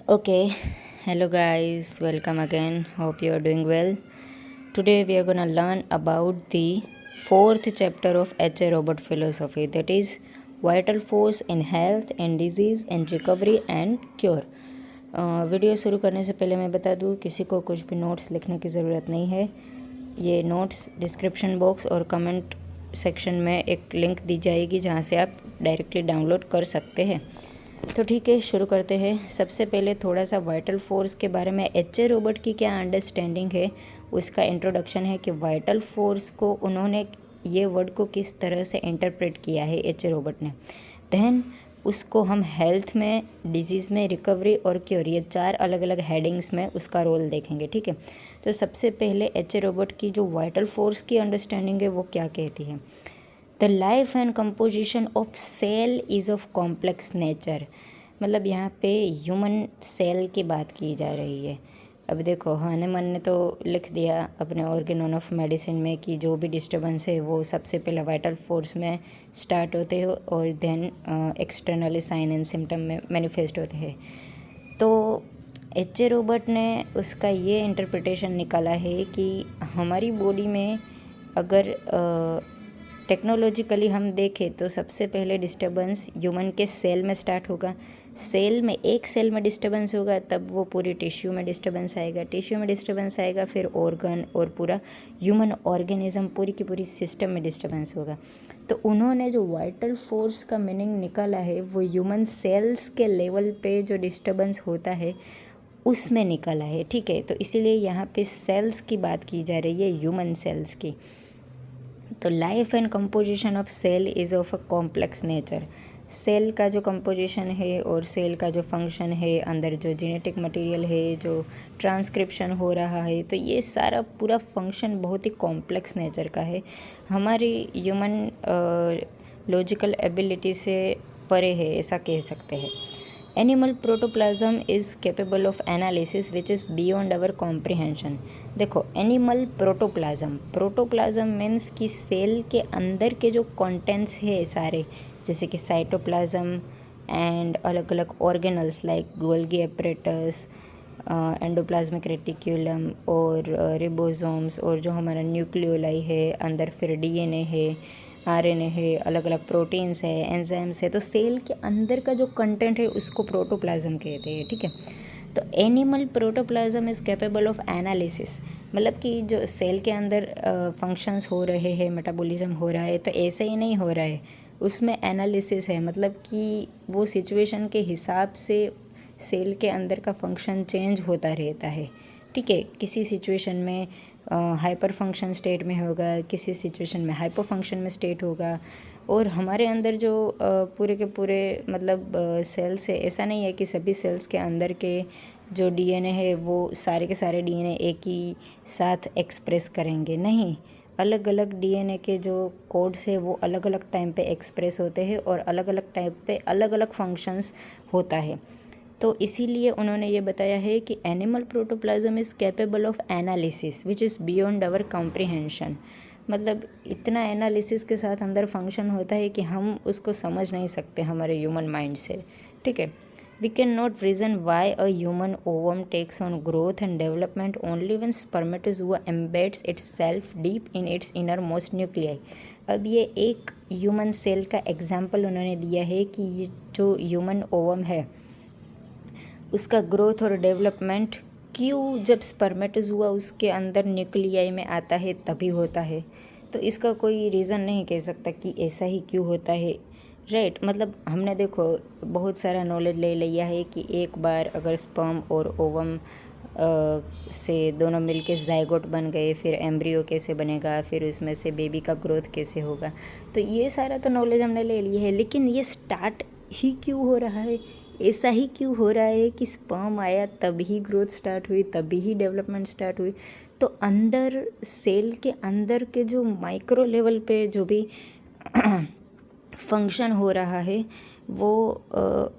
Okay, hello guys, welcome again. Hope you are doing well. Today we are gonna learn about the fourth chapter of H.A. Robert philosophy, that is vital force in health and disease and recovery and cure. Video शुरू करने से पहले मैं बता दूँ, किसी को कुछ भी नोट्स लिखने की ज़रूरत नहीं है। ये नोट्स डिस्क्रिप्शन बॉक्स और कमेंट सेक्शन में एक लिंक दी जाएगी जहाँ से आप डायरेक्टली डाउनलोड कर सकते हैं। तो ठीक है, शुरू करते हैं। सबसे पहले थोड़ा सा वाइटल फोर्स के बारे में H.A. रॉबर्ट की क्या अंडरस्टैंडिंग है उसका इंट्रोडक्शन है कि वाइटल फोर्स को उन्होंने ये वर्ड को किस तरह से इंटरप्रेट किया है H.A. रॉबर्ट ने। देन उसको हम हेल्थ में, डिजीज़ में, रिकवरी और क्योर, ये 4 अलग अलग हेडिंग्स में उसका रोल देखेंगे। ठीक है, तो सबसे पहले H.A. रॉबर्ट की जो वाइटल फोर्स की अंडरस्टैंडिंग है वो क्या कहती है। The life and composition of cell is of complex nature. मतलब यहाँ पे ह्यूमन सेल की बात की जा रही है। अब देखो, हानेमन ने तो लिख दिया अपने ऑर्गेनॉन ऑफ मेडिसिन में कि जो भी डिस्टर्बेंस है वो सबसे पहले वाइटल फोर्स में स्टार्ट होते हैं और then externally sign and symptom में मैनिफेस्ट होते हैं। तो H.A. रॉबर्ट ने उसका ये इंटरप्रिटेशन निकाला है कि हमारी बॉडी में अगर टेक्नोलॉजिकली हम देखें तो सबसे पहले डिस्टर्बेंस ह्यूमन के सेल में स्टार्ट होगा। सेल में, एक सेल में डिस्टर्बेंस होगा तब वो पूरी टिश्यू में डिस्टर्बेंस आएगा, टिश्यू में डिस्टर्बेंस आएगा फिर ऑर्गन और पूरा ह्यूमन ऑर्गेनिज्म, पूरी की पूरी सिस्टम में डिस्टर्बेंस होगा। तो उन्होंने जो वाइटल फोर्स का मीनिंग निकाला है वो ह्यूमन सेल्स के लेवल पे जो डिस्टर्बेंस होता है उसमें निकाला है। ठीक है, तो इसीलिए यहाँ पे सेल्स की बात की जा रही है, ह्यूमन सेल्स की। तो life and composition of cell is of a complex nature. Cell का जो कंपोजिशन है और सेल का जो फंक्शन है, अंदर जो जेनेटिक मटेरियल है, जो ट्रांसक्रिप्शन हो रहा है, तो ये सारा पूरा फंक्शन बहुत ही कॉम्प्लेक्स नेचर का है, हमारी ह्यूमन लॉजिकल एबिलिटी से परे है, ऐसा कह सकते हैं। Animal protoplasm is capable of analysis which is beyond our comprehension. देखो, एनिमल प्रोटोप्लाज्म मीन्स कि सेल के अंदर के जो कंटेंट्स है सारे, जैसे कि साइटोप्लाज्म एंड अलग अलग organelles like Golgi apparatus, endoplasmic reticulum और रिबोसोम्स, और जो हमारा न्यूक्लियोलाई है अंदर, फिर डीएनए है, आरएनए है, अलग अलग प्रोटीन्स है, एंजाइम्स है। तो सेल के अंदर का जो कंटेंट है उसको प्रोटोप्लाज्म कहते हैं। ठीक है, तो animal protoplasm is capable of analysis, मतलब कि जो सेल के अंदर फंक्शंस हो रहे हैं, मेटाबॉलिज्म हो रहा है, तो ऐसे ही नहीं हो रहा है, उसमें एनालिसिस है, मतलब कि वो सिचुएशन के हिसाब से सेल के अंदर का फंक्शन चेंज होता रहता है। ठीक है, किसी सिचुएशन में हाइपर फंक्शन स्टेट में होगा, किसी सिचुएशन में हाइपर फंक्शन में स्टेट होगा। और हमारे अंदर जो पूरे के पूरे मतलब सेल्स है, ऐसा नहीं है कि सभी सेल्स के अंदर के जो डीएनए है वो सारे के सारे डीएनए एक ही साथ एक्सप्रेस करेंगे, नहीं। अलग अलग डीएनए के जो कोड्स है वो अलग अलग टाइम पे एक्सप्रेस होते हैं और अलग अलग टाइम पे अलग अलग फंक्शंस होता है। तो इसीलिए उन्होंने ये बताया है कि animal protoplasm is capable of analysis which is beyond our comprehension. मतलब इतना एनालिसिस के साथ अंदर फंक्शन होता है कि हम उसको समझ नहीं सकते हमारे ह्यूमन माइंड से। ठीक है, we can not reason why a human ovum takes on growth and development only when spermatozoa embeds itself deep in its innermost nuclei. अब ये एक ह्यूमन सेल का एग्जाम्पल उन्होंने दिया है कि ये जो ह्यूमन ओवम है उसका ग्रोथ और डेवलपमेंट क्यों जब स्पर्मेटोजुआ उसके अंदर न्यूक्लियाई में आता है तभी होता है। तो इसका कोई रीज़न नहीं कह सकता कि ऐसा ही क्यों होता है, राइट। मतलब हमने देखो बहुत सारा नॉलेज ले लिया है कि एक बार अगर स्पर्म और ओवम से दोनों मिलके जाइगोट बन गए, फिर एम्ब्रियो कैसे बनेगा, फिर उसमें से बेबी का ग्रोथ कैसे होगा, तो ये सारा तो नॉलेज हमने ले लिया है। लेकिन ये स्टार्ट ही क्यों हो रहा है, ऐसा ही क्यों हो रहा है कि स्पर्म आया तभी ग्रोथ स्टार्ट हुई, तभी ही डेवलपमेंट स्टार्ट हुई। तो अंदर सेल के अंदर के जो माइक्रो लेवल पे जो भी फंक्शन हो रहा है वो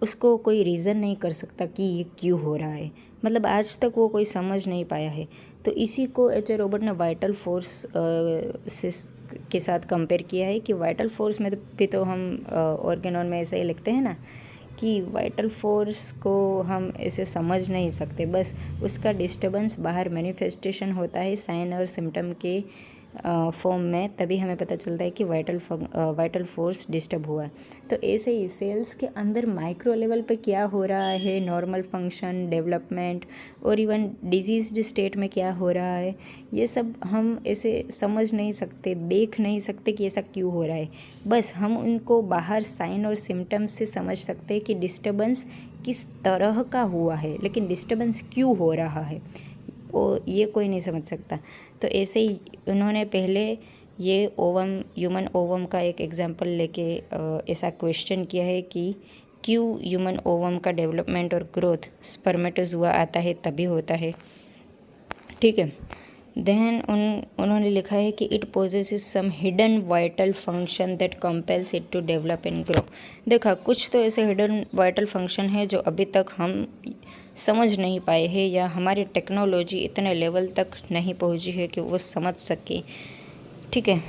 उसको कोई रीज़न नहीं कर सकता कि ये क्यों हो रहा है। मतलब आज तक वो कोई समझ नहीं पाया है। तो इसी को H.A. रॉबर्ट ने वाइटल फोर्स के साथ कंपेयर किया है कि वाइटल फोर्स में भी तो हम ऑर्गेनॉन में ऐसा ही लिखते हैं ना कि वाइटल फोर्स को हम ऐसे समझ नहीं सकते, बस उसका डिस्टर्बेंस बाहर मैनिफेस्टेशन होता है साइन और सिम्टम के फॉर्म में, तभी हमें पता चलता है कि वाइटल फोर्स डिस्टर्ब हुआ है। तो ऐसे ही सेल्स के अंदर माइक्रो लेवल पे क्या हो रहा है, नॉर्मल फंक्शन, डेवलपमेंट और इवन डिजीज्ड स्टेट में क्या हो रहा है, ये सब हम ऐसे समझ नहीं सकते, देख नहीं सकते कि ऐसा क्यों हो रहा है। बस हम उनको बाहर साइन और सिम्टम्स से समझ सकते हैं कि डिस्टर्बेंस किस तरह का हुआ है, लेकिन डिस्टर्बेंस क्यों हो रहा है वो ये कोई नहीं समझ सकता। तो ऐसे ही उन्होंने पहले ये ओवम, ह्यूमन ओवम का एक एग्जांपल लेके ऐसा क्वेश्चन किया है कि क्यों ह्यूमन ओवम का डेवलपमेंट और ग्रोथ स्पर्मेटोजुआ आता है तभी होता है, ठीक है। देन उन्होंने लिखा है कि it possesses some hidden vital function that compels it to develop and grow. देखा, कुछ तो ऐसे हिडन वाइटल फंक्शन है जो अभी तक हम समझ नहीं पाए हैं, या हमारी टेक्नोलॉजी इतने लेवल तक नहीं पहुंची है कि वो समझ सके, ठीक है।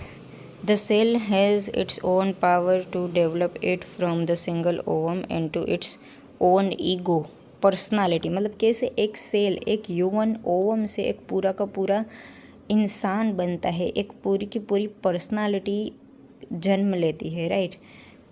The cell has its own power to develop it from the single ovum and to its own ego personality. मतलब कैसे एक सेल, एक ह्यूमन ओवम से एक पूरा का पूरा इंसान बनता है, एक पूरी की पूरी पर्सनालिटी जन्म लेती है, राइट।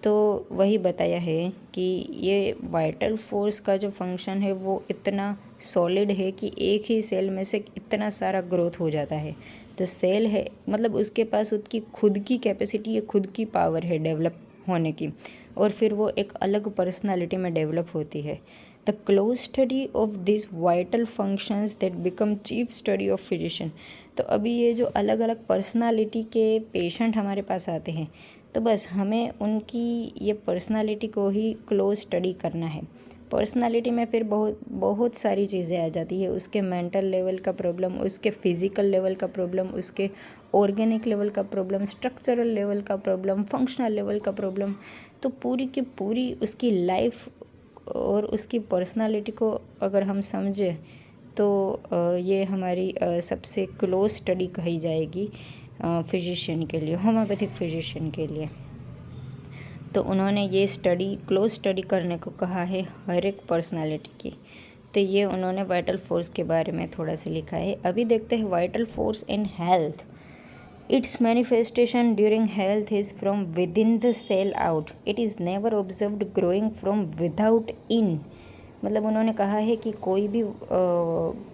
तो वही बताया है कि ये वाइटल फोर्स का जो फंक्शन है वो इतना सॉलिड है कि एक ही सेल में से इतना सारा ग्रोथ हो जाता है। तो सेल है मतलब उसके पास उसकी खुद की कैपेसिटी है, खुद की पावर है डेवलप होने की, और फिर वो एक अलग पर्सनालिटी में डेवलप होती है। The close study of this vital functions that become chief study of physician. तो अभी ये जो अलग अलग पर्सनालिटी के पेशेंट हमारे पास आते हैं, तो बस हमें उनकी ये पर्सनालिटी को ही क्लोज स्टडी करना है। पर्सनालिटी में फिर बहुत सारी चीज़ें आ जाती है, उसके मेंटल लेवल का प्रॉब्लम, उसके फिज़िकल लेवल का प्रॉब्लम, उसके ऑर्गेनिक लेवल का प्रॉब्लम, स्ट्रक्चरल लेवल का प्रॉब्लम, फंक्शनल लेवल का प्रॉब्लम। तो पूरी की पूरी उसकी लाइफ और उसकी पर्सनालिटी को अगर हम समझें तो ये हमारी सबसे क्लोज स्टडी कही जाएगी फिजिशियन के लिए, होम्योपैथिक फिजिशियन के लिए। तो उन्होंने ये स्टडी, क्लोज स्टडी करने को कहा है हर एक पर्सनालिटी की। तो ये उन्होंने वाइटल फोर्स के बारे में थोड़ा सा लिखा है। अभी देखते हैं vital force in health. Its manifestation during health is from with in the sell out, it is never observed growing from without in. मतलब उन्होंने कहा है कि कोई भी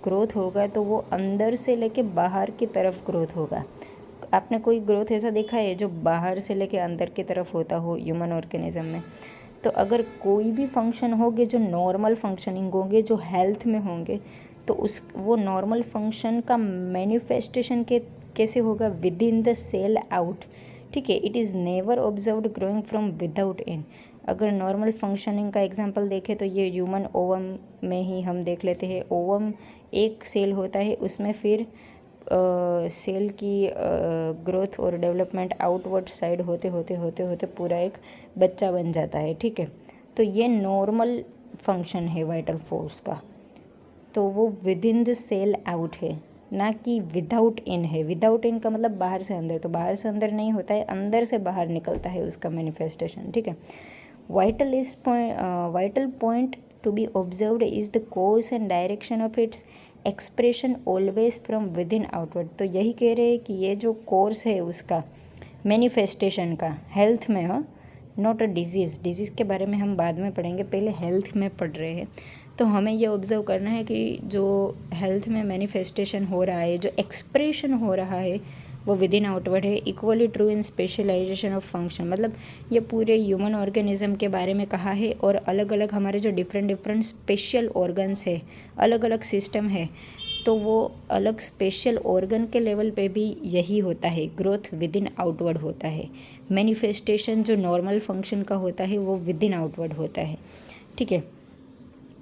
ग्रोथ होगा तो वो अंदर से लेके बाहर की तरफ ग्रोथ होगा। आपने कोई ग्रोथ ऐसा देखा है जो बाहर से लेके अंदर की तरफ होता हो ह्यूमन ऑर्गेनिज्म में? तो अगर कोई भी फंक्शन होंगे जो नॉर्मल फंक्शनिंग होंगे, जो हेल्थ में होंगे, तो उस वो नॉर्मल फंक्शन का मैनिफेस्टेशन के कैसे होगा? With in the sell out, ठीक है। It is never observed growing from without in. अगर नॉर्मल फंक्शनिंग का एग्जांपल देखें तो ये ह्यूमन ओवम में ही हम देख लेते हैं। ओवम एक सेल होता है, उसमें फिर सेल की ग्रोथ और डेवलपमेंट आउटवर्ड साइड होते होते पूरा एक बच्चा बन जाता है, ठीक है। तो ये नॉर्मल फंक्शन है वाइटल फोर्स का, तो वो with in the sell out है, ना कि विदाउट इन है। विदाउट इन का मतलब बाहर से अंदर, तो बाहर से अंदर नहीं होता है, अंदर से बाहर निकलता है उसका मैनिफेस्टेशन, ठीक है। Vital point to be observed is the course and direction of its expression always from with in outward. तो यही कह रहे हैं कि ये जो कोर्स है उसका मैनिफेस्टेशन का हेल्थ में, हाँ, नॉट अ डिजीज़ के बारे में हम बाद में पढ़ेंगे, पहले हेल्थ में पढ़ रहे हैं। तो हमें ये ऑब्ज़र्व करना है कि जो हेल्थ में मैनिफेस्टेशन हो रहा है, जो एक्सप्रेशन हो रहा है, वो विद इन आउटवर्ड है। Equally true in specialization of function. मतलब ये पूरे ह्यूमन ऑर्गेनिज्म के बारे में कहा है, और अलग अलग हमारे जो डिफरेंट स्पेशल ऑर्गन्स है, अलग अलग सिस्टम है, तो वो अलग स्पेशल ऑर्गन के लेवल पे भी यही होता है, ग्रोथ विद इन आउटवर्ड होता है। मैनिफेस्टेशन जो नॉर्मल फंक्शन का होता है वो विद इन आउटवर्ड होता है, ठीक है।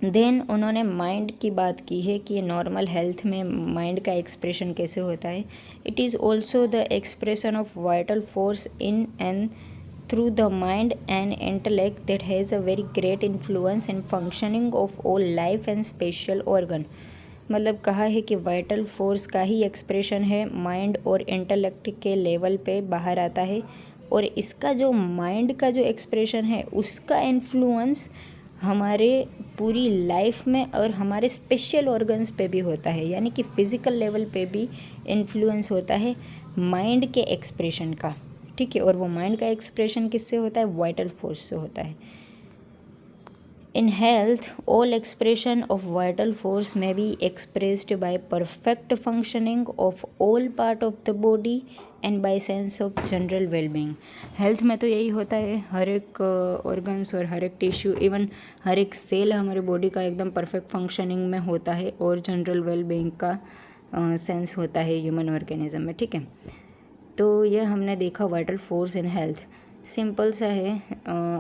देन उन्होंने माइंड की बात की है कि नॉर्मल हेल्थ में माइंड का एक्सप्रेशन कैसे होता है। It is also the expression of vital force in and through the mind and intellect that has a very great influence in functioning of all life and special organ. मतलब कहा है कि vital force का ही expression है, mind और intellect के level पे बाहर आता है, और इसका जो माइंड का जो एक्सप्रेशन है उसका इन्फ्लुएंस हमारे पूरी लाइफ में और हमारे स्पेशल ऑर्गन्स पे भी होता है, यानी कि फिज़िकल लेवल पे भी इन्फ्लुएंस होता है माइंड के एक्सप्रेशन का, ठीक है। और वो माइंड का एक्सप्रेशन किससे होता है? वाइटल फोर्स से होता है। In health, all expression of vital force may be expressed by perfect functioning of all part of the body and by sense of general well-being. Health में तो यही होता है, हर एक ऑर्गन्स और हर एक टिश्यू, इवन हर एक सेल हमारे बॉडी का एकदम परफेक्ट फंक्शनिंग में होता है और जनरल वेल-बीइंग का सेंस होता है ह्यूमन ऑर्गेनिज्म में, ठीक है। तो यह हमने देखा vital force in health. Simple सा है,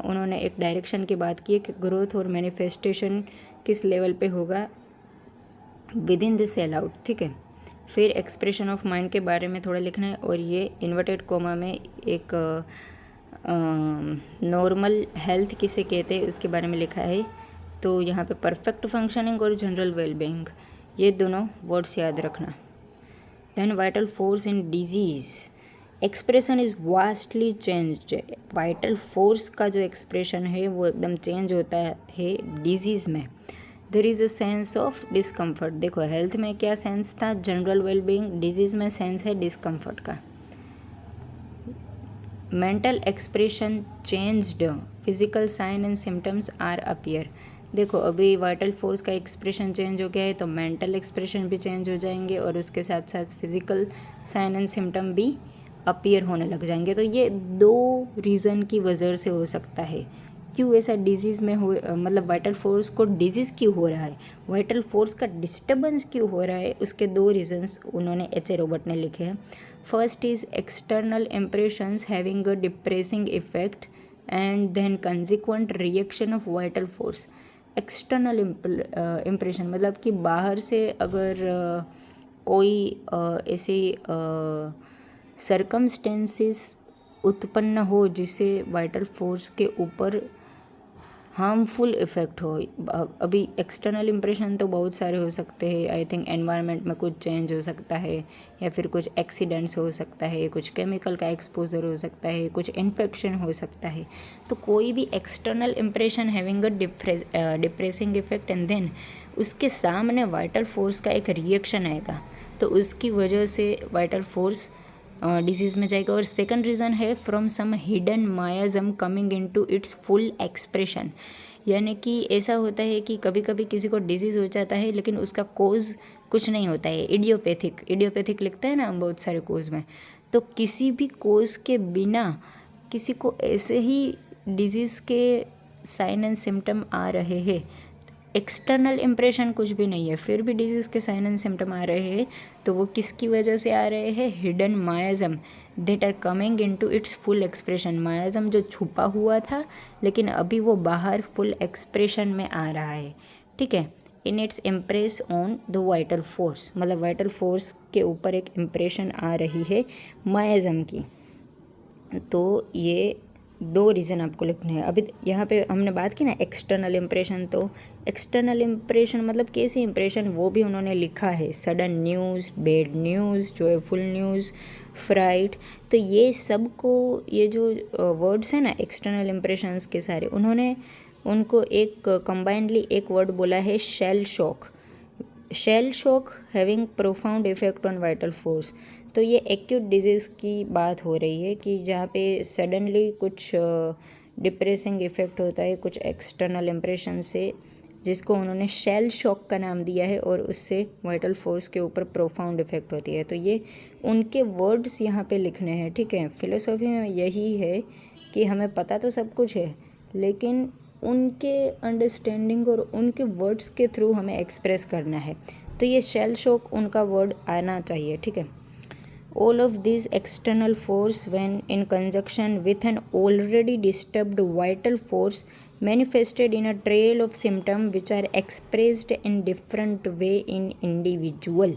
उन्होंने एक डायरेक्शन की बात की है कि ग्रोथ और मैनिफेस्टेशन किस लेवल पे होगा with in the sell out, ठीक है। फिर एक्सप्रेशन ऑफ माइंड के बारे में थोड़ा लिखना है, और ये इन्वर्टेड कोमा में एक नॉर्मल हेल्थ किसे कहते हैं उसके बारे में लिखा है। तो यहाँ पे परफेक्ट फंक्शनिंग और जनरल वेलबींग, ये दोनों वर्ड्स याद रखना। Then vital force in disease, expression is vastly changed. Vital force का जो एक्सप्रेशन है वो एकदम चेंज होता है डिजीज़ में। There is a sense of discomfort. देखो हेल्थ में क्या सेंस था? General wellbeing. डिजीज़ में सेंस है डिस्कम्फर्ट का। Mental expression changed, physical sign and symptoms are appear. देखो अभी वाइटल फोर्स का एक्सप्रेशन चेंज हो गया है तो मेंटल एक्सप्रेशन भी चेंज हो जाएंगे और उसके साथ साथ फिजिकल साइन एंड सिम्टम भी अपीयर होने लग जाएंगे। तो ये दो रीज़न की वजह से हो सकता है क्यों ऐसा डिजीज़ में हो, मतलब वाइटल फोर्स को डिजीज़ क्यों हो रहा है, वाइटल फोर्स का डिस्टर्बेंस क्यों हो रहा है, उसके दो रीजंस उन्होंने एच ए रॉबर्ट ने लिखे हैं। First is external impressions having a depressing effect and then consequent reaction of vital force. External impression मतलब कि बाहर से अगर कोई ऐसी सरकमस्टेंसेस उत्पन्न हो जिससे वाइटल फोर्स के ऊपर हार्मफुल इफ़ेक्ट हो। अभी एक्सटर्नल इम्प्रेशन तो बहुत सारे हो सकते हैं, आई थिंक एनवायरनमेंट में कुछ चेंज हो सकता है या फिर कुछ एक्सीडेंट्स हो सकता है, कुछ केमिकल का एक्सपोजर हो सकता है, कुछ इन्फेक्शन हो सकता है। तो कोई भी external impression having a depressing effect and then उसके सामने वाइटल फोर्स का एक रिएक्शन आएगा तो उसकी वजह से वाइटल फोर्स डिजीज़ में जाएगा। और सेकंड रीज़न है from some hidden miasm coming into its full expression, यानी कि ऐसा होता है कि कभी कभी किसी को डिजीज़ हो जाता है लेकिन उसका कोज कुछ नहीं होता है, इडियोपैथिक लिखता है ना हम बहुत सारे कोज में। तो किसी भी कोज के बिना किसी को ऐसे ही डिजीज़ के साइन एंड सिम्टम आ रहे हैं, एक्सटर्नल इम्प्रेशन कुछ भी नहीं है फिर भी डिजीज़ के साइन एंड सिम्टम आ रहे हैं, तो वो किसकी वजह से आ रहे हैं? Hidden miasm that are coming into its full expression. Miasm जो छुपा हुआ था लेकिन अभी वो बाहर फुल एक्सप्रेशन में आ रहा है, ठीक है। In its impress on the vital force, मतलब वाइटल फोर्स के ऊपर एक इम्प्रेशन आ रही है मायाज़म की। तो ये दो रीज़न आपको लिखने हैं। अभी यहाँ पे हमने बात की ना एक्सटर्नल इम्प्रेशन, तो एक्सटर्नल इम्प्रेशन मतलब कैसी इम्प्रेशन वो भी उन्होंने लिखा है। Sudden news, bad news, joyful news, fright. तो ये सब को, ये जो वर्ड्स हैं ना एक्सटर्नल इम्प्रेशंस के सारे, उन्होंने उनको एक कंबाइंडली एक वर्ड बोला है shell shock. Shell shock having profound effect on vital force. तो ये एक्यूट डिजीज़ की बात हो रही है कि जहाँ पे सडनली कुछ डिप्रेसिंग इफ़ेक्ट होता है कुछ एक्सटर्नल इम्प्रेशन से, जिसको उन्होंने शेल शॉक का नाम दिया है, और उससे वाइटल फोर्स के ऊपर प्रोफाउंड इफेक्ट होती है। तो ये उनके वर्ड्स यहाँ पे लिखने हैं, ठीक है। फिलोसॉफी में यही है कि हमें पता तो सब कुछ है लेकिन उनके अंडरस्टैंडिंग और उनके वर्ड्स के थ्रू हमें एक्सप्रेस करना है। तो ये शेल शॉक उनका वर्ड आना चाहिए, ठीक है। All of these external force when in conjunction with an already disturbed vital force manifested in a trail of symptoms which are expressed in different way in individual।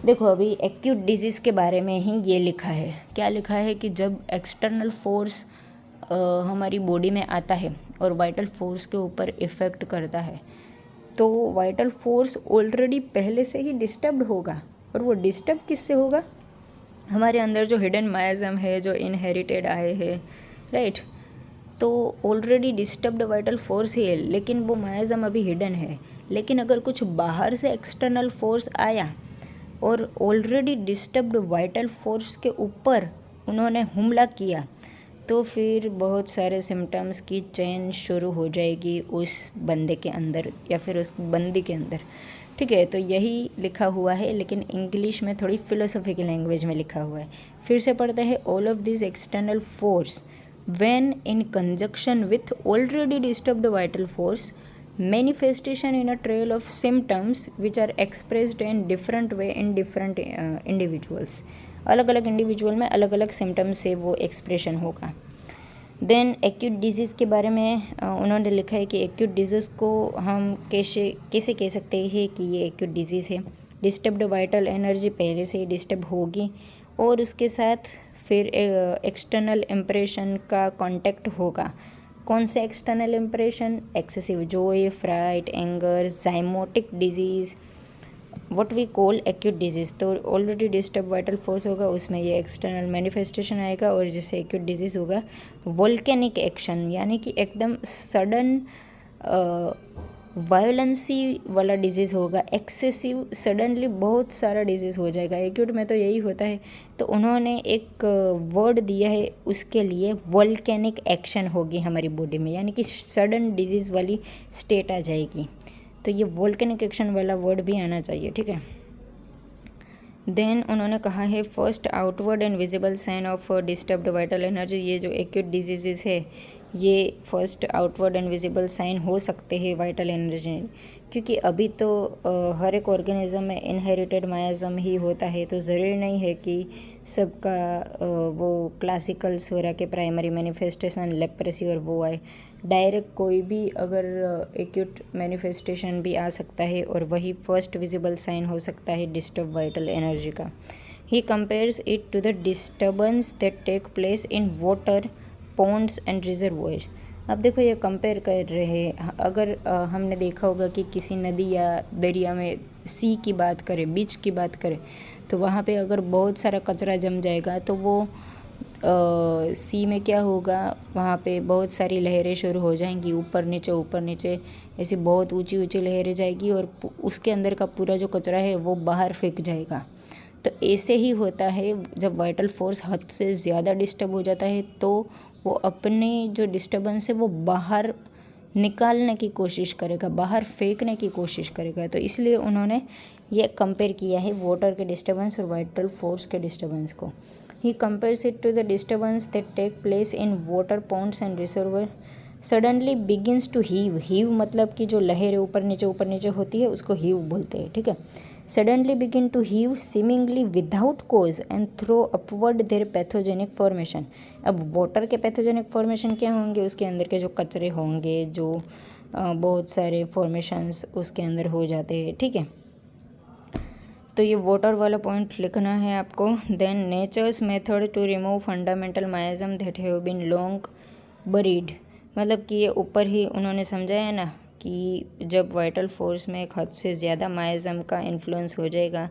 देखो अभी acute disease के बारे में ही ये लिखा है। क्या लिखा है कि जब एक्सटर्नल फोर्स हमारी बॉडी में आता है और वाइटल फोर्स के ऊपर इफ़ेक्ट करता है तो वाइटल फोर्स ऑलरेडी पहले से ही डिस्टर्ब्ड होगा। और वो डिस्टर्ब किससे होगा? हमारे अंदर जो हिडन मायाज़म है, जो इनहेरिटेड आए हैं, राइट। तो ऑलरेडी डिस्टर्ब्ड वाइटल फोर्स ही है, लेकिन वो मायाज़म अभी हिडन है। लेकिन अगर कुछ बाहर से एक्सटर्नल फोर्स आया और ऑलरेडी डिस्टर्ब्ड वाइटल फोर्स के ऊपर उन्होंने हमला किया, तो फिर बहुत सारे सिम्टम्स की चेन शुरू हो जाएगी उस बंदे के अंदर या फिर उस बंदी के अंदर। ठीक है, तो यही लिखा हुआ है, लेकिन इंग्लिश में थोड़ी फिलोसॉफिकल लैंग्वेज में लिखा हुआ है। फिर से पढ़ते हैं। All of this external force when in conjunction with already disturbed vital force manifestation in a trail of symptoms which are expressed in different way in different individuals। अलग अलग इंडिविजुअल में अलग अलग सिम्टम्स से वो एक्सप्रेशन होगा। Then acute disease के बारे में उन्होंने लिखा है कि एक्यूट डिजीज़ को हम कैसे कैसे कह सकते हैं कि ये एक्यूट डिजीज़ है। डिस्टर्ब्ड वाइटल एनर्जी पहले से ही डिस्टर्ब होगी और उसके साथ फिर एक्सटर्नल इम्प्रेशन का कांटेक्ट होगा। कौन से external impression? Excessive joy, fright, anger, zymotic disease, what we call acute disease. तो ऑलरेडी डिस्टर्ब वाइटल फोर्स होगा, उसमें ये एक्सटर्नल मैनिफेस्टेशन आएगा और जिससे एक्यूट डिजीज़ होगा। वोल्केनिक एक्शन यानी कि एकदम सडन वायलेंसी वाला डिजीज़ होगा। एक्सेसिव सडनली बहुत सारा डिजीज़ हो जाएगा। एक्यूट में तो यही होता है। तो उन्होंने एक वर्ड दिया है उसके लिए, वोल्केनिक एक्शन होगी हमारी बॉडी में, यानी कि सडन डिजीज़ वाली स्टेट आ जाएगी। तो ये वोल्केनिक एक्शन वाला वर्ड भी आना चाहिए। ठीक है। देन उन्होंने कहा है first outward and visible sign of disturbed vital energy. ये जो एक्यूट डिजीज़ है ये first outward and visible sign हो सकते हैं वाइटल एनर्जी, क्योंकि अभी तो हर एक ऑर्गेनिज्म में इनहेरिटेड मायाज़म ही होता है। तो ज़रूरी नहीं है कि सबका वो क्लासिकल्स हो रहा के प्राइमरी मैनिफेस्टेशन लेप्रेसी और वो आए। डायरेक्ट कोई भी अगर एक्यूट मैनिफेस्टेशन भी आ सकता है और वही फर्स्ट विजिबल साइन हो सकता है डिस्टर्ब वाइटल एनर्जी का। He compares it to the disturbance that take place in water, ponds and reservoir. अब देखो ये कंपेयर कर रहे हैं। अगर हमने देखा होगा कि किसी नदी या दरिया में सी की बात करें, बीच की बात करें, तो वहाँ पे अगर बहुत सारा कचरा जम जाएगा तो वो सी में क्या होगा, वहाँ पे बहुत सारी लहरें शुरू हो जाएंगी, ऊपर नीचे ऐसी बहुत ऊंची ऊंची लहरें जाएगी और उसके अंदर का पूरा जो कचरा है वो बाहर फेंक जाएगा। तो ऐसे ही होता है जब वाइटल फोर्स हद से ज़्यादा डिस्टर्ब हो जाता है तो वो अपने जो डिस्टर्बेंस है वो बाहर निकालने की कोशिश करेगा, बाहर फेंकने की कोशिश करेगा। तो इसलिए उन्होंने ये कंपेयर किया है वाटर के डिस्टर्बेंस और वाइटल फोर्स के डिस्टर्बेंस को। He compares it to the disturbance that take place in water, ponds and reservoir suddenly begins to heave. Heave मतलब कि जो लहरें ऊपर नीचे होती है उसको हीव बोलते हैं। ठीक है। Suddenly begin to heave seemingly without cause and throw upward their pathogenic formation. अब वाटर के पैथोजेनिक फॉर्मेशन क्या होंगे? उसके अंदर के जो कचरे होंगे, जो बहुत सारे फॉर्मेशंस उसके अंदर हो जाते हैं। ठीक है। तो ये वाटर वाला पॉइंट लिखना है आपको। Then nature's method to remove fundamental miasm that have been long buried. मतलब कि ये ऊपर ही उन्होंने समझाया ना कि जब वाइटल फोर्स में एक हद से ज़्यादा मायाज़म का इन्फ्लुएंस हो जाएगा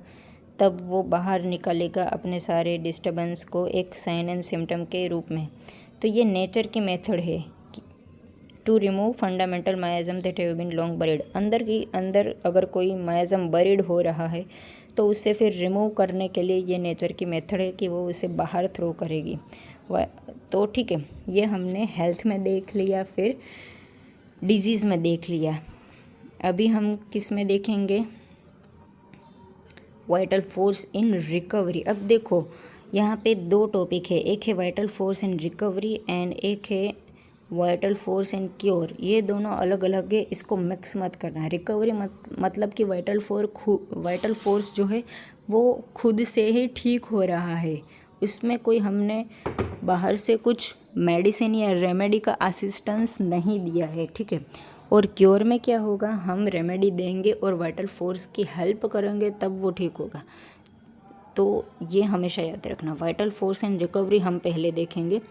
तब वो बाहर निकालेगा अपने सारे डिस्टर्बेंस को एक साइन एंड सिम्टम के रूप में। तो ये नेचर की मेथड है to remove fundamental miasm that have been long buried. अंदर अगर कोई मायाज़म बरीड हो रहा है तो उससे फिर रिमूव करने के लिए ये नेचर की मेथड है कि वो उसे बाहर थ्रो करेगी। तो ठीक है, ये हमने हेल्थ में देख लिया, फिर डिजीज़ में देख लिया। अभी हम किस में देखेंगे? वाइटल फोर्स इन रिकवरी। अब देखो यहाँ पे दो टॉपिक है, एक है vital force in recovery and एक है वाइटल फोर्स इन क्योर। ये दोनों अलग अलग है, इसको मिक्स मत करना है। रिकवरी मतलब कि वाइटल फोर्स जो है वो खुद से ही ठीक हो रहा है, उसमें कोई हमने बाहर से कुछ मेडिसिन या रेमेडी का असिस्टेंस नहीं दिया है। ठीक है। और क्योर में क्या होगा, हम रेमेडी देंगे और वाइटल फोर्स की हेल्प करेंगे तब वो ठीक होगा। तो ये हमेशा याद रखना। वाइटल फोर्स एंड रिकवरी हम पहले देखेंगे।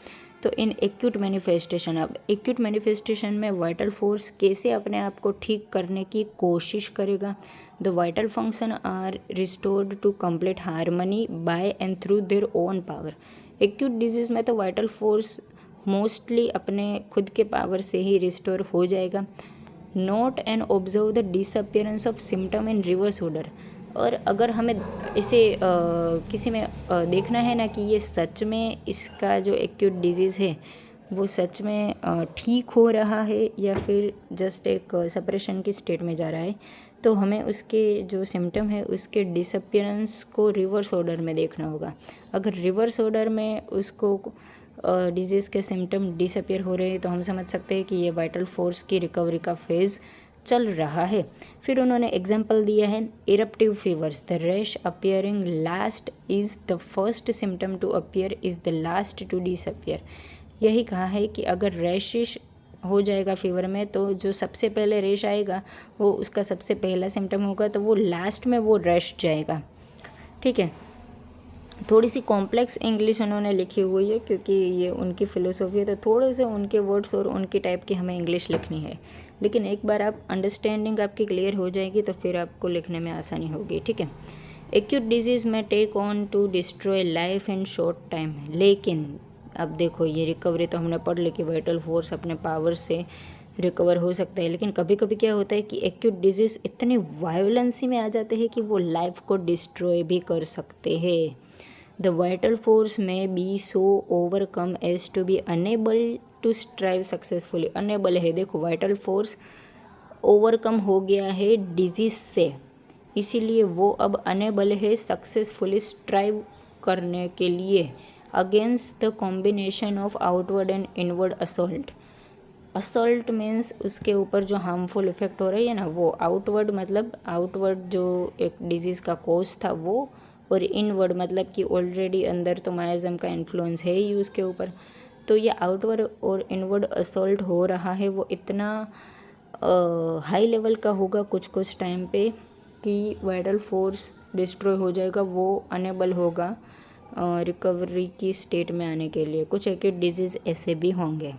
तो इन एक्यूट मैनिफेस्टेशन, अब एक्यूट मैनिफेस्टेशन में वाइटल फोर्स कैसे अपने आप को ठीक करने की कोशिश करेगा। The vital function are restored to complete harmony by and through their own power. Acute disease में तो वाइटल फोर्स मोस्टली अपने खुद के पावर से ही रिस्टोर हो जाएगा। Note and observe the disappearance of symptom in reverse order. और अगर हमें इसे किसी में देखना है ना कि ये सच में इसका जो एक्यूट डिजीज़ है वो सच में ठीक हो रहा है या फिर जस्ट एक सप्रेशन की स्टेट में जा रहा है, तो हमें उसके जो सिम्टम है उसके डिसअपियरेंस को रिवर्स ऑर्डर में देखना होगा। अगर रिवर्स ऑर्डर में उसको डिजीज़ के सिम्टम डिसअपियर हो रहे हैं तो हम समझ सकते हैं कि ये वाइटल फोर्स की रिकवरी का फेज़ चल रहा है। फिर उन्होंने एग्जाम्पल दिया है eruptive fevers, the rash appearing last is the first symptom to appear is the last to disappear. यही कहा है कि अगर रैशिश हो जाएगा फीवर में तो जो सबसे पहले रैश आएगा वो उसका सबसे पहला सिम्टम होगा, तो वो लास्ट में वो रैश जाएगा। ठीक है, थोड़ी सी कॉम्प्लेक्स इंग्लिश उन्होंने लिखी हुई है क्योंकि ये उनकी फ़िलोसॉफी है, तो थोड़े से उनके वर्ड्स और उनकी टाइप की हमें इंग्लिश लिखनी है। लेकिन एक बार आप अंडरस्टैंडिंग आपकी क्लियर हो जाएगी तो फिर आपको लिखने में आसानी होगी। ठीक है, एक्यूट डिजीज़ में take on to destroy life in short time. लेकिन अब देखो, ये रिकवरी तो हमने पढ़ ली कि वाइटल फोर्स अपने पावर से रिकवर हो सकता है, लेकिन कभी कभी क्या होता है कि एक्यूट डिजीज़ इतनी वायलेंसी में आ जाते हैं कि वो लाइफ को डिस्ट्रॉय भी कर सकते हैं। The vital force may be so overcome as to be unable to strive successfully. Unable है, देखो वाइटल फोर्स ओवरकम हो गया है डिजीज़ से, इसीलिए वो अब अनेबल है सक्सेसफुली स्ट्राइव करने के लिए against the combination of outward and inward assault. Assault means उसके ऊपर जो हार्मफुल इफेक्ट हो रही है ना वो, आउटवर्ड मतलब आउटवर्ड जो एक डिजीज़ का कोज था वो, और इनवर्ड मतलब कि ऑलरेडी अंदर तो मायाज़म का इन्फ्लुएंस है ही उसके ऊपर। तो ये आउटवर्ड और इनवर्ड असॉल्ट हो रहा है वो इतना हाई लेवल का होगा कुछ कुछ टाइम पे कि वाइटल फोर्स डिस्ट्रॉय हो जाएगा, वो अनेबल होगा रिकवरी की स्टेट में आने के लिए। कुछ एक्यूट डिजीज़ ऐसे भी होंगे।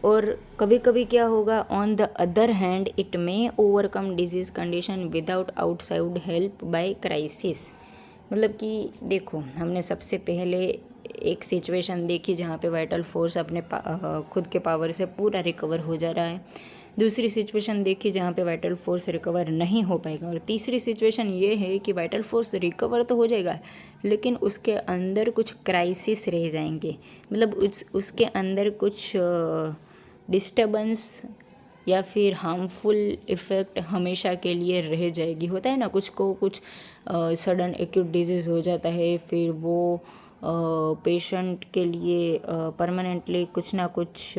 और कभी कभी क्या होगा, on the other hand it may overcome disease condition without outside help by crisis. मतलब कि देखो, हमने सबसे पहले एक सिचुएशन देखी जहाँ पे वाइटल फोर्स अपने खुद के पावर से पूरा रिकवर हो जा रहा है। दूसरी सिचुएशन देखी जहाँ पे वाइटल फोर्स रिकवर नहीं हो पाएगा। और तीसरी सिचुएशन ये है कि वाइटल फोर्स रिकवर तो हो जाएगा लेकिन उसके अंदर कुछ क्राइसिस रह जाएंगे, मतलब उसके अंदर कुछ डिस्टर्बेंस या फिर हार्मफुल इफ़ेक्ट हमेशा के लिए रह जाएगी। होता है ना, कुछ को कुछ सडन एक्यूट डिजीज़ हो जाता है, फिर वो पेशेंट के लिए परमानेंटली कुछ ना कुछ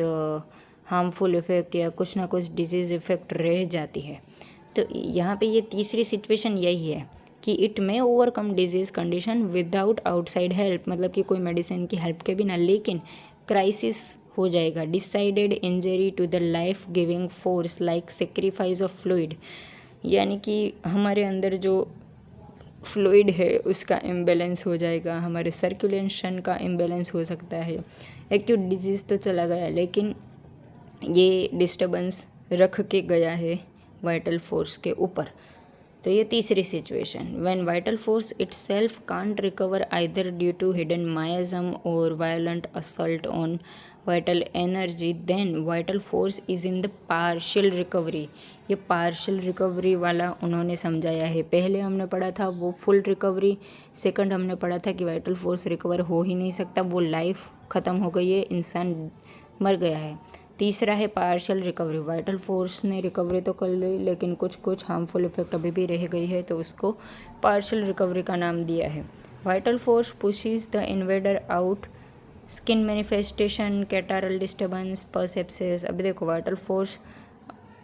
हार्मफुल इफ़ेक्ट या कुछ ना कुछ डिजीज़ इफ़ेक्ट रह जाती है। तो यहाँ पे ये तीसरी सिचुएशन यही है कि इट में overcome disease condition without outside help, मतलब कि कोई मेडिसिन की हेल्प के बिना, लेकिन क्राइसिस हो जाएगा। Decided injury to the life giving force like sacrifice of fluid, यानी कि हमारे अंदर जो फ्लूइड है उसका इम्बैलेंस हो जाएगा, हमारे सर्कुलेशन का इम्बैलेंस हो सकता है। एक्यूट डिजीज़ तो चला गया लेकिन ये डिस्टर्बेंस रख के गया है वाइटल फोर्स के ऊपर। तो ये तीसरी situation, when vital force itself can't recover either due to hidden miasm और violent assault on vital energy, then vital force is in the partial recovery. ये पार्शियल रिकवरी वाला उन्होंने समझाया है। पहले हमने पढ़ा था वो फुल रिकवरी, सेकंड हमने पढ़ा था कि वाइटल फोर्स रिकवर हो ही नहीं सकता, वो लाइफ ख़त्म हो गई है, इंसान मर गया है। तीसरा है पार्शियल रिकवरी, वाइटल फोर्स ने रिकवरी तो कर ली लेकिन कुछ कुछ हार्मफुल इफेक्ट अभी भी रह गई है, तो उसको पार्शियल रिकवरी का नाम दिया है। Vital force pushes the invader out, skin manifestation, catarrhal disturbance, पस एब्सेस। अभी देखो, वाइटल फोर्स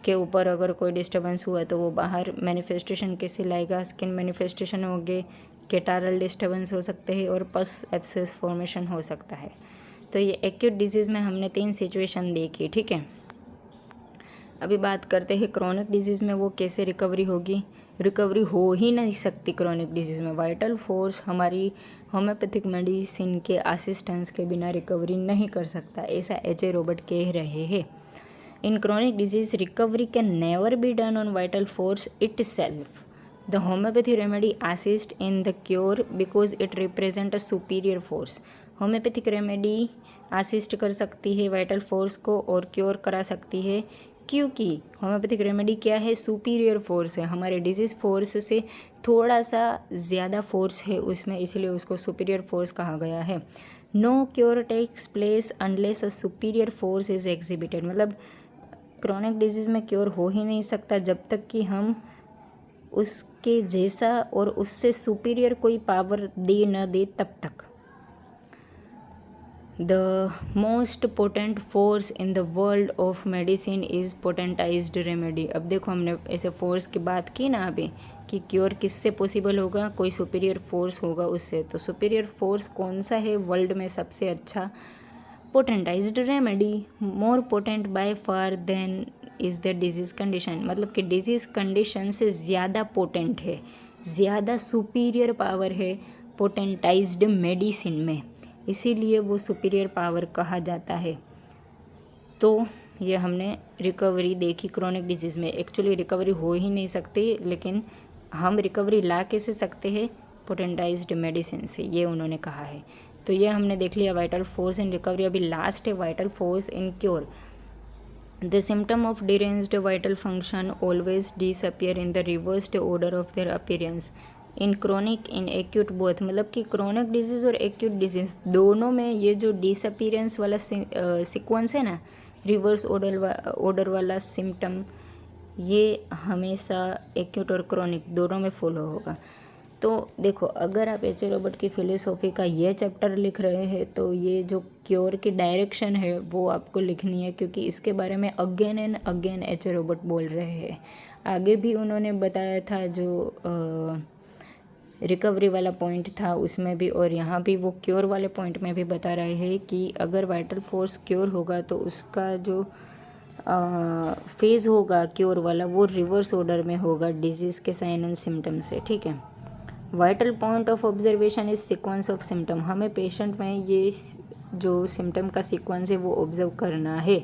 के ऊपर अगर कोई डिस्टर्बेंस हुआ तो वो बाहर मैनिफेस्टेशन कैसे लाएगा, स्किन मैनिफेस्टेशन हो गए, कैटारल डिस्टर्बेंस हो सकते हैं और पस एब्सेस फॉर्मेशन हो सकता है। तो ये एक्यूट डिजीज़ में हमने 3 सिचुएशन देखी। ठीक है, अभी बात करते हैं क्रोनिक डिजीज़ में वो कैसे रिकवरी होगी। रिकवरी हो ही नहीं सकती क्रोनिक डिजीज़ में, वाइटल फोर्स हमारी होम्योपैथिक मेडिसिन के असिस्टेंस के बिना रिकवरी नहीं कर सकता, ऐसा H.A. रॉबर्ट कह रहे हैं। In chronic disease recovery can never be done on vital force itself. The homeopathy remedy assist in the cure because it represent a superior force. Homeopathic remedy assist कर सकती है vital force को और cure करा सकती है, क्योंकि homeopathic remedy क्या है, सुपीरियर फोर्स है, हमारे डिजीज़ फोर्स से थोड़ा सा ज़्यादा फोर्स है उसमें, इसलिए उसको सुपीरियर फोर्स कहा गया है। No cure takes place unless a superior force is exhibited, मतलब क्रोनिक डिजीज़ में क्योर हो ही नहीं सकता जब तक कि हम उसके जैसा और उससे सुपीरियर कोई पावर दे न दे तब तक। The most potent force in the world of medicine is potentised remedy. अब देखो हमने ऐसे फोर्स की बात की ना अभी कि क्योर किससे पॉसिबल होगा, कोई सुपीरियर फोर्स होगा उससे। तो सुपीरियर फोर्स कौन सा है वर्ल्ड में सबसे अच्छा, potentised remedy, more potent by far than is the disease condition, मतलब कि डिजीज़ कंडीशन से ज़्यादा पोटेंट है, ज़्यादा सुपीरियर पावर है पोटेंटाइज्ड मेडिसिन में, इसीलिए वो सुपीरियर पावर कहा जाता है। तो ये हमने रिकवरी देखी क्रोनिक डिजीज़ में। एक्चुअली रिकवरी हो ही नहीं सकती, लेकिन हम रिकवरी ला कैसे सकते हैं, पोटेंटाइज्ड मेडिसिन से, ये उन्होंने कहा है। तो ये हमने देख लिया वाइटल फोर्स इन रिकवरी। अभी लास्ट है vital force in cure. The symptom of deranged vital function always disappear in the reversed order of their appearance in chronic in acute both, मतलब कि क्रोनिक डिजीज़ और एक्यूट डिजीज़ दोनों में ये जो disappearance वाला सीक्वेंस है ना, रिवर्स ऑर्डर वाला सिम्टम, ये हमेशा एक्यूट और क्रोनिक दोनों में फॉलो होगा। तो देखो, अगर आप एच ए रॉबर्ट की फिलोसॉफी का ये चैप्टर लिख रहे हैं तो ये जो क्योर की डायरेक्शन है वो आपको लिखनी है, क्योंकि इसके बारे में again and again H A Robert बोल रहे हैं। आगे भी उन्होंने बताया था जो रिकवरी वाला पॉइंट था उसमें भी, और यहाँ भी वो क्योर वाले पॉइंट में भी बता रहे हैं कि अगर वाइटल फोर्स क्योर होगा तो उसका जो फेज़ होगा क्योर वाला वो रिवर्स ऑर्डर में होगा डिजीज़ के साइन एंड सिम्टम से, ठीक है। Vital point of observation is sequence of symptom, हमें पेशेंट में ये जो सिम्टम का सीक्वेंस है वो ऑब्जर्व करना है।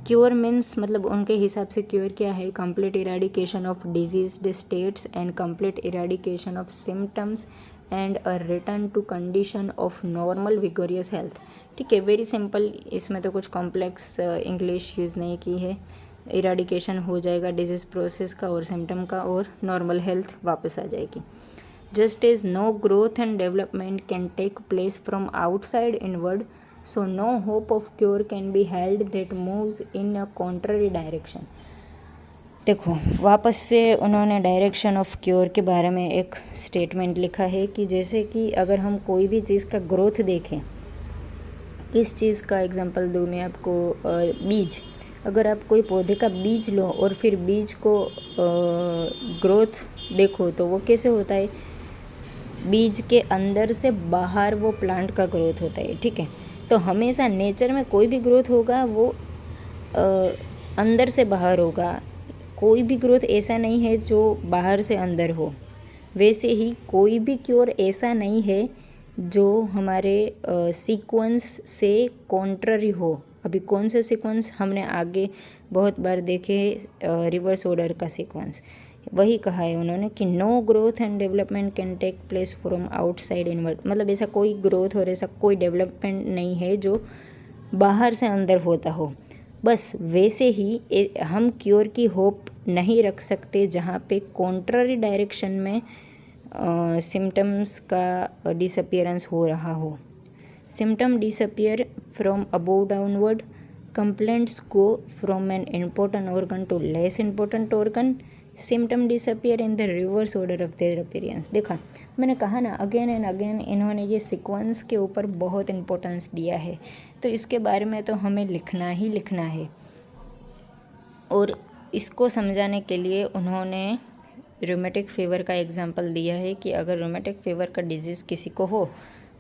क्योर मीन्स, मतलब उनके हिसाब से क्योर क्या है, complete eradication of diseased states and complete eradication of symptoms and a return to condition of normal vigorous health, ठीक है। वेरी सिंपल, इसमें तो कुछ कॉम्प्लेक्स इंग्लिश यूज़ नहीं की है। इराडिकेशन हो जाएगा डिजीज़ प्रोसेस का और सिम्टम का, और नॉर्मल हेल्थ वापस आ जाएगी। Just as no growth and development can take place from outside inward, so no hope of cure can be held that moves in a contrary direction. देखो, वापस से उन्होंने डायरेक्शन ऑफ क्योर के बारे में एक स्टेटमेंट लिखा है कि जैसे कि अगर हम कोई भी चीज़ का ग्रोथ देखें, किस चीज़ का एग्जांपल दूँ मैं आपको, बीज, अगर आप कोई पौधे का बीज लो और फिर बीज को ग्रोथ देखो तो वो कैसे होता है, बीज के अंदर से बाहर वो प्लांट का ग्रोथ होता है, ठीक है। तो हमेशा नेचर में कोई भी ग्रोथ होगा वो अंदर से बाहर होगा, कोई भी ग्रोथ ऐसा नहीं है जो बाहर से अंदर हो। वैसे ही कोई भी क्योर ऐसा नहीं है जो हमारे सीक्वेंस से कॉन्ट्ररी हो। अभी कौन से सीक्वेंस हमने आगे बहुत बार देखे, रिवर्स ऑर्डर का सीक्वेंस, वही कहा है उन्होंने कि no growth and development can take place from outside inward, मतलब ऐसा कोई ग्रोथ और ऐसा कोई डेवलपमेंट नहीं है जो बाहर से अंदर होता हो। बस वैसे ही हम क्योर की होप नहीं रख सकते जहाँ पे कॉन्ट्ररी डायरेक्शन में सिम्टम्स का डिसअपियरेंस हो रहा हो। Symptom disappear from above downward, complaints go from an important organ to less important organ, symptom disappear in the reverse order of their appearance. देखा, मैंने कहा ना, अगेन एंड अगेन इन्होंने ये सीक्वेंस के ऊपर बहुत इंपॉर्टेंस दिया है, तो इसके बारे में तो हमें लिखना ही लिखना है। और इसको समझाने के लिए उन्होंने रूमेटिक फीवर का एग्जांपल दिया है कि अगर रूमेटिक फीवर का डिजीज़ किसी को हो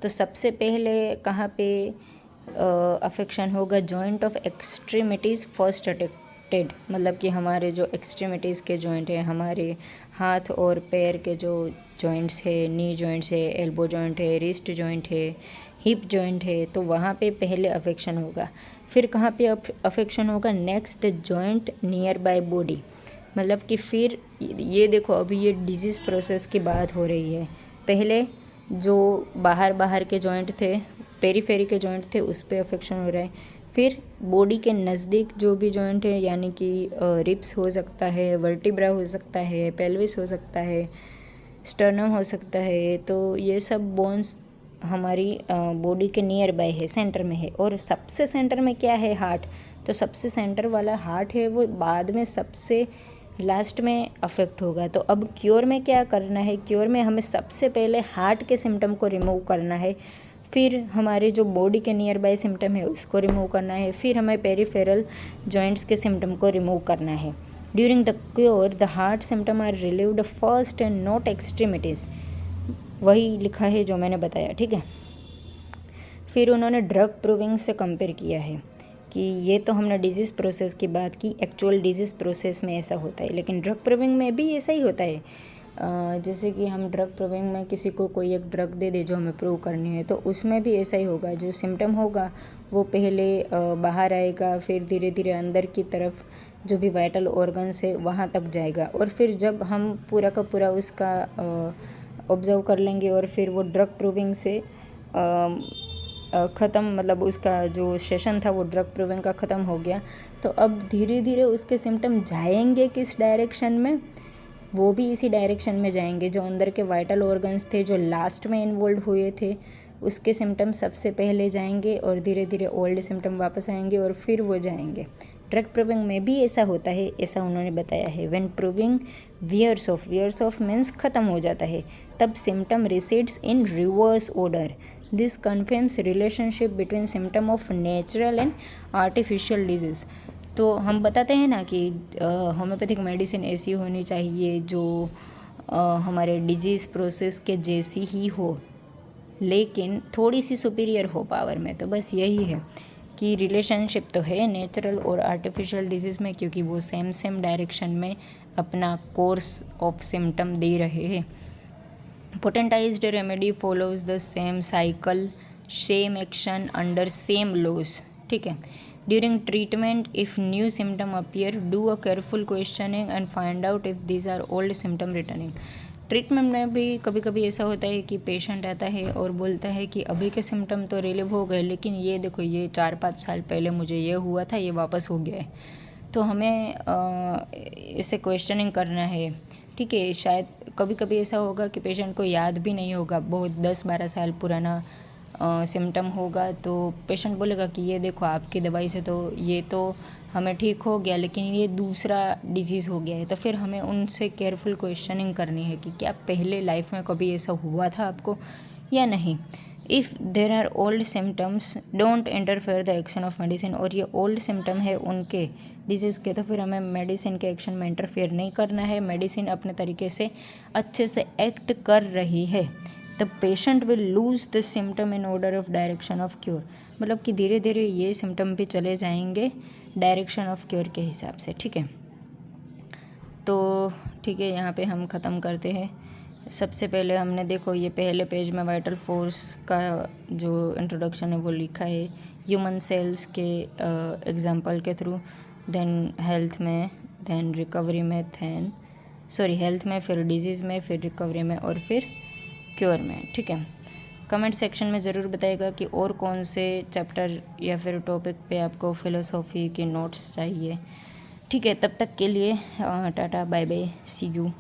तो सबसे पहले कहाँ पे अफेक्शन होगा, जॉइंट ऑफ एक्सट्रीमिटीज़ फर्स्ट अटेक्टेड, मतलब कि हमारे जो एक्सट्रीमिटीज़ के जॉइंट हैं, हमारे हाथ और पैर के जो जॉइंट्स है, नी जॉइंट्स है, एल्बो जॉइंट है, रिस्ट जॉइंट है, हिप जॉइंट है, तो वहाँ पे पहले अफेक्शन होगा। फिर कहाँ पे अफेक्शन होगा, next joint near by body, मतलब कि फिर ये देखो, अभी ये डिजीज़ प्रोसेस की बात हो रही है। पहले जो बाहर के जॉइंट थे पेरीफेरी के जॉइंट थे उस पर अफेक्शन हो रहा है। फिर बॉडी के नज़दीक जो भी जॉइंट है यानी कि रिब्स हो सकता है, वर्टिब्रा हो सकता है, पेल्विस हो सकता है, स्टर्नम हो सकता है, तो ये सब बोन्स हमारी बॉडी के नियर बाय है, सेंटर में है। और सबसे सेंटर में क्या है? हार्ट। तो सबसे सेंटर वाला हार्ट है वो बाद में सबसे लास्ट में अफेक्ट होगा। तो अब क्योर में क्या करना है? क्योर में हमें सबसे पहले हार्ट के सिम्टम को रिमूव करना है, फिर हमारे जो बॉडी के नियर बाय सिम्टम है उसको रिमूव करना है, फिर हमें पेरिफेरल जॉइंट्स के सिम्टम को रिमूव करना है। During the cure the heart symptom are relieved first and not extremities. वही लिखा है जो मैंने बताया, ठीक है। फिर उन्होंने ड्रग प्रूविंग से कंपेयर किया है कि ये तो हमने डिजीज़ प्रोसेस की बात की, एक्चुअल डिजीज़ प्रोसेस में ऐसा होता है, लेकिन ड्रग प्रूविंग में भी ऐसा ही होता है। जैसे कि हम ड्रग प्रूविंग में किसी को कोई एक ड्रग दे दे जो हमें प्रूव करनी है, तो उसमें भी ऐसा ही होगा। जो सिम्टम होगा वो पहले बाहर आएगा, फिर धीरे धीरे अंदर की तरफ जो भी वाइटल ऑर्गन्स है वहाँ तक जाएगा, और फिर जब हम पूरा का पूरा उसका ऑब्ज़र्व कर लेंगे और फिर वो ड्रग प्रूविंग से ख़त्म, मतलब उसका जो सेशन था वो ड्रग प्रूविंग का ख़त्म हो गया, तो अब धीरे धीरे उसके सिम्टम जाएंगे किस डायरेक्शन में? वो भी इसी डायरेक्शन में जाएंगे। जो अंदर के वाइटल ऑर्गन्स थे जो लास्ट में इन्वॉल्व हुए थे उसके सिम्टम सबसे पहले जाएंगे और धीरे धीरे ओल्ड सिम्टम वापस आएंगे और फिर वो जाएंगे। ड्रग प्रूविंग में भी ऐसा होता है, ऐसा उन्होंने बताया है। When proving wears off means ख़त्म हो जाता है, तब symptom recedes in reverse order. This confirms relationship between symptom of natural and artificial disease. तो हम बताते हैं ना कि होम्योपैथिक मेडिसिन ऐसी होनी चाहिए जो हमारे डिजीज़ प्रोसेस के जैसी ही हो, लेकिन थोड़ी सी सुपीरियर हो पावर में। तो बस यही है कि रिलेशनशिप तो है नेचुरल और आर्टिफिशियल डिजीज़ में, क्योंकि वो सेम डायरेक्शन में अपना कोर्स ऑफ सिम्टम दे रहे हैं। Potentised remedy follows the same cycle, same action under same laws, ठीक है। During treatment if new symptom appear do a careful questioning and find out if these are old symptom returning. Treatment में भी कभी कभी ऐसा होता है कि पेशेंट आता है और बोलता है कि अभी के सिम्टम तो रिलीव हो गए, लेकिन ये देखो ये 4-5 साल पहले मुझे ये हुआ था, ये वापस हो गया है। तो हमें इसे क्वेश्चनिंग करना है, ठीक है। शायद कभी कभी ऐसा होगा कि पेशेंट को याद भी नहीं होगा, बहुत 10-12 साल पुराना सिम्टम होगा, तो पेशेंट बोलेगा कि ये देखो आपकी दवाई से तो ये तो हमें ठीक हो गया, लेकिन ये दूसरा डिजीज़ हो गया है। तो फिर हमें उनसे केयरफुल क्वेश्चनिंग करनी है कि क्या पहले लाइफ में कभी ऐसा हुआ था आपको या नहीं। If there are old symptoms don't interfere the action of medicine, और ये ओल्ड सिम्टम है उनके डिजीज़ के, तो फिर हमें मेडिसिन के एक्शन में इंटरफेयर नहीं करना है। मेडिसिन अपने तरीके से अच्छे से एक्ट कर रही है। The patient will lose the symptom in order of direction of cure, मतलब कि धीरे धीरे ये सिम्टम भी चले जाएंगे डायरेक्शन ऑफ क्योर के हिसाब से, ठीक है। तो ठीक है, यहाँ पे हम ख़त्म करते हैं। सबसे पहले हमने देखो ये पहले पेज में वाइटल फोर्स का जो इंट्रोडक्शन है वो लिखा है ह्यूमन सेल्स के एग्जांपल के थ्रू, देन हेल्थ में, देन रिकवरी में, हेल्थ में, फिर डिजीज़ में, फिर रिकवरी में और फिर क्योर में, ठीक है। कमेंट सेक्शन में ज़रूर बताइएगा कि और कौन से चैप्टर या फिर टॉपिक पे आपको फ़िलोसॉफ़ी के नोट्स चाहिए, ठीक है। तब तक के लिए tata, bye bye, see you.